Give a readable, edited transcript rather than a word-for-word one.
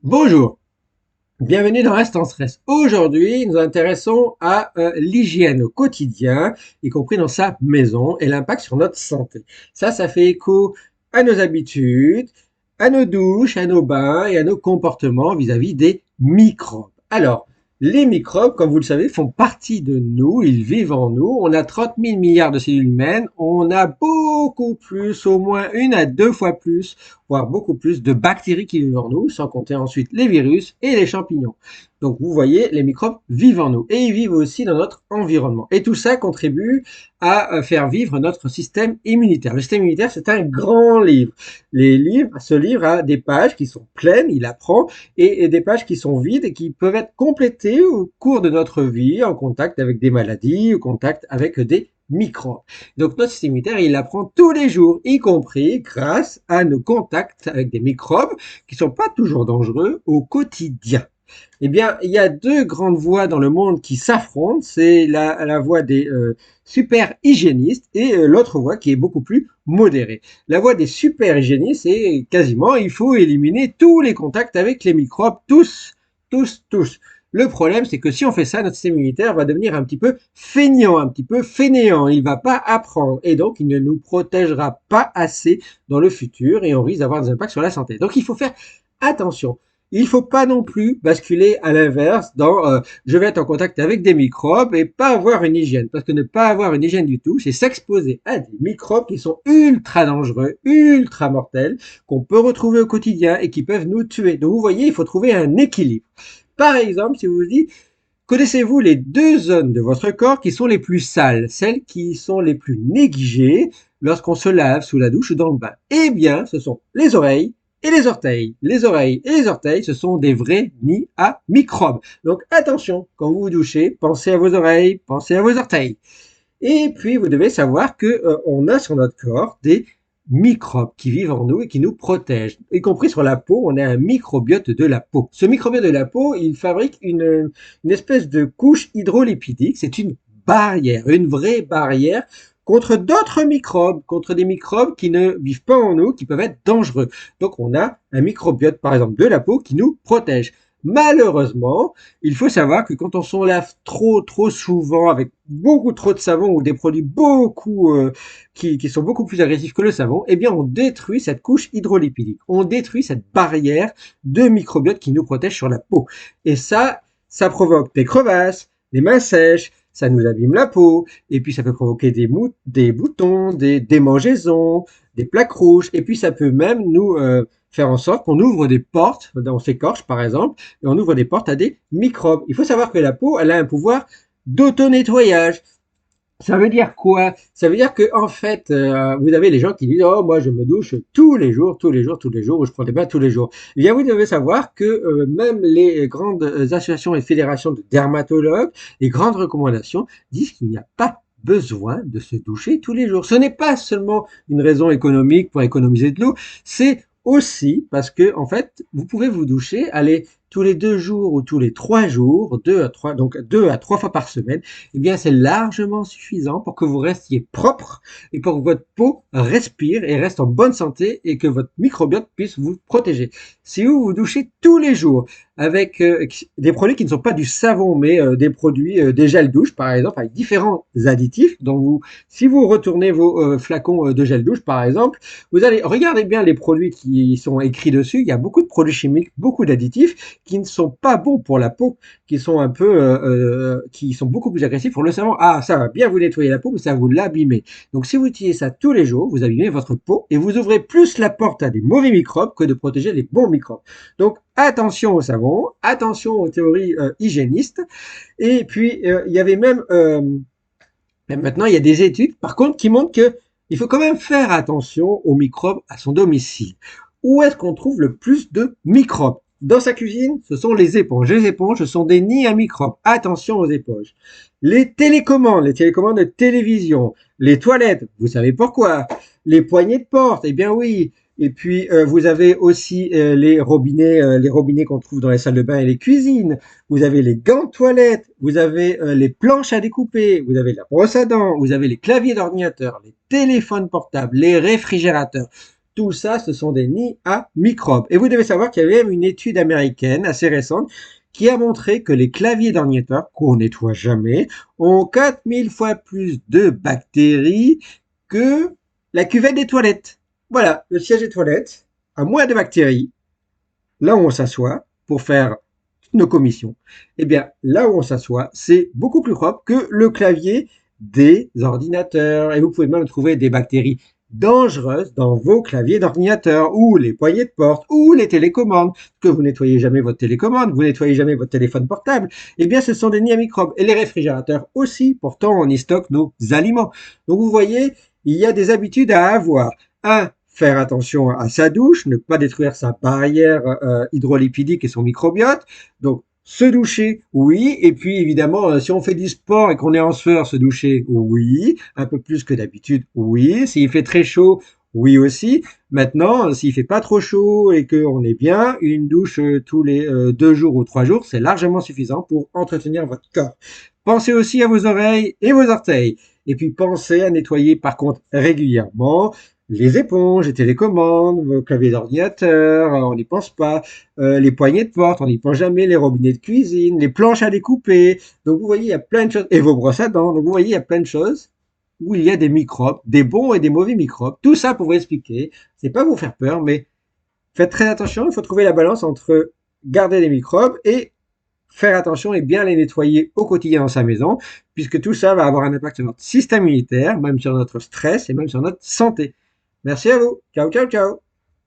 Bonjour, bienvenue dans Instant Stress. Aujourd'hui, nous nous intéressons à l'hygiène au quotidien, y compris dans sa maison, et l'impact sur notre santé. Ça fait écho à nos habitudes, à nos douches, à nos bains et à nos comportements vis-à-vis des microbes. Alors, les microbes, comme vous le savez, font partie de nous, ils vivent en nous. On a 30 000 milliards de cellules humaines, on a beaucoup plus, au moins une à deux fois plus, voire beaucoup plus de bactéries qui vivent en nous, sans compter ensuite les virus et les champignons. Donc vous voyez, les microbes vivent en nous et ils vivent aussi dans notre environnement. Et tout ça contribue à faire vivre notre système immunitaire. Le système immunitaire, c'est un grand livre. Ce livre a des pages qui sont pleines, il apprend, et des pages qui sont vides et qui peuvent être complétées au cours de notre vie, en contact avec des maladies, au contact avec des microbes. Donc notre système immunitaire, il apprend tous les jours, y compris grâce à nos contacts avec des microbes qui ne sont pas toujours dangereux au quotidien. Eh bien, il y a deux grandes voies dans le monde qui s'affrontent. C'est la voie des super hygiénistes et l'autre voie qui est beaucoup plus modérée. La voie des super hygiénistes, c'est quasiment, il faut éliminer tous les contacts avec les microbes, tous, tous, tous. Le problème, c'est que si on fait ça, notre système immunitaire va devenir un petit peu feignant, un petit peu fainéant. Il va pas apprendre et donc il ne nous protégera pas assez dans le futur et on risque d'avoir des impacts sur la santé. Donc il faut faire attention. Il ne faut pas non plus basculer à l'inverse dans je vais être en contact avec des microbes et pas avoir une hygiène. Parce que ne pas avoir une hygiène du tout, c'est s'exposer à des microbes qui sont ultra dangereux, ultra mortels, qu'on peut retrouver au quotidien et qui peuvent nous tuer. Donc vous voyez, il faut trouver un équilibre. Par exemple, si vous vous dites, connaissez-vous les deux zones de votre corps qui sont les plus sales, celles qui sont les plus négligées lorsqu'on se lave sous la douche ou dans le bain? Eh bien, ce sont les oreilles et les orteils. Les oreilles et les orteils, ce sont des vrais nids à microbes. Donc attention, quand vous vous douchez, pensez à vos oreilles, pensez à vos orteils. Et puis, vous devez savoir que on a sur notre corps des microbes qui vivent en nous et qui nous protègent. Y compris sur la peau, on a un microbiote de la peau. Ce microbiote de la peau, il fabrique une espèce de couche hydrolipidique. C'est une barrière, une vraie barrière contre d'autres microbes, contre des microbes qui ne vivent pas en nous, qui peuvent être dangereux. Donc on a un microbiote, par exemple, de la peau qui nous protège. Malheureusement, il faut savoir que quand on s'en lave trop souvent avec beaucoup trop de savon ou des produits qui sont beaucoup plus agressifs que le savon, eh bien on détruit cette couche hydrolipidique. On détruit cette barrière de microbiote qui nous protège sur la peau. Et ça provoque des crevasses, des mains sèches, ça nous abîme la peau, et puis ça peut provoquer des boutons, des démangeaisons, des plaques rouges, et puis ça peut même nous faire en sorte qu'on ouvre des portes, on s'écorche par exemple, et on ouvre des portes à des microbes. Il faut savoir que la peau, elle a un pouvoir d'auto-nettoyage. Ça veut dire quoi? Ça veut dire que en fait, vous avez les gens qui disent oh moi je me douche tous les jours, tous les jours, tous les jours, ou je prends des bains tous les jours. Eh bien vous devez savoir que même les grandes associations et fédérations de dermatologues, les grandes recommandations disent qu'il n'y a pas besoin de se doucher tous les jours. Ce n'est pas seulement une raison économique pour économiser de l'eau, c'est aussi parce que en fait vous pouvez vous doucher, aller tous les 2 jours ou tous les 3 jours, donc 2 à 3 fois par semaine, eh bien, c'est largement suffisant pour que vous restiez propre et pour que votre peau respire et reste en bonne santé et que votre microbiote puisse vous protéger. Si vous vous douchez tous les jours avec des produits qui ne sont pas du savon, mais des produits, des gels douche, par exemple, avec différents additifs, donc si vous retournez vos flacons de gel douche, par exemple, vous allez regarder bien les produits qui sont écrits dessus. Il y a beaucoup de produits chimiques, beaucoup d'additifs qui ne sont pas bons pour la peau, qui sont qui sont beaucoup plus agressifs pour le savon. Ah, ça va bien vous nettoyer la peau, mais ça va vous l'abîmer. Donc, si vous utilisez ça tous les jours, vous abîmez votre peau et vous ouvrez plus la porte à des mauvais microbes que de protéger les bons microbes. Donc, attention au savon, attention aux théories hygiénistes. Et puis, il y avait même maintenant, il y a des études, par contre, qui montrent que il faut quand même faire attention aux microbes à son domicile. Où est-ce qu'on trouve le plus de microbes? Dans sa cuisine, ce sont les éponges. Les éponges, ce sont des nids à microbes. Attention aux éponges. Les télécommandes de télévision, les toilettes, vous savez pourquoi. Les poignées de porte, eh bien oui. Et puis vous avez aussi les robinets qu'on trouve dans les salles de bain et les cuisines. Vous avez les gants de toilette, vous avez les planches à découper, vous avez la brosse à dents, vous avez les claviers d'ordinateur, les téléphones portables, les réfrigérateurs. Tout ça, ce sont des nids à microbes. Et vous devez savoir qu'il y avait même une étude américaine assez récente qui a montré que les claviers d'ordinateur, qu'on nettoie jamais, ont 4000 fois plus de bactéries que la cuvette des toilettes. Voilà, le siège des toilettes a moins de bactéries là où on s'assoit pour faire nos commissions. Eh bien, là où on s'assoit, c'est beaucoup plus propre que le clavier des ordinateurs. Et vous pouvez même trouver des bactéries dangereuses dans vos claviers d'ordinateur ou les poignées de porte ou les télécommandes. Que vous nettoyez jamais votre télécommande, vous nettoyez jamais votre téléphone portable. Eh bien, ce sont des nids à microbes. Et les réfrigérateurs aussi. Pourtant, on y stocke nos aliments. Donc, vous voyez, il y a des habitudes à avoir. Faire attention à sa douche, ne pas détruire sa barrière hydrolipidique et son microbiote. Donc, se doucher, oui. Et puis, évidemment, si on fait du sport et qu'on est en sueur, se doucher, oui. Un peu plus que d'habitude, oui. S'il fait très chaud, oui aussi. Maintenant, s'il fait pas trop chaud et qu'on est bien, une douche tous les 2 jours ou 3 jours, c'est largement suffisant pour entretenir votre corps. Pensez aussi à vos oreilles et vos orteils. Et puis, pensez à nettoyer par contre régulièrement les éponges, les télécommandes, vos claviers d'ordinateur, on n'y pense pas. Les poignées de porte, on n'y pense jamais. Les robinets de cuisine, les planches à découper. Donc vous voyez, il y a plein de choses. Et vos brosses à dents. Donc vous voyez, il y a plein de choses où il y a des microbes, des bons et des mauvais microbes. Tout ça pour vous expliquer. C'est pas vous faire peur, mais faites très attention. Il faut trouver la balance entre garder les microbes et faire attention et bien les nettoyer au quotidien dans sa maison, puisque tout ça va avoir un impact sur notre système immunitaire, même sur notre stress et même sur notre santé. Merci à vous. Ciao, ciao, ciao.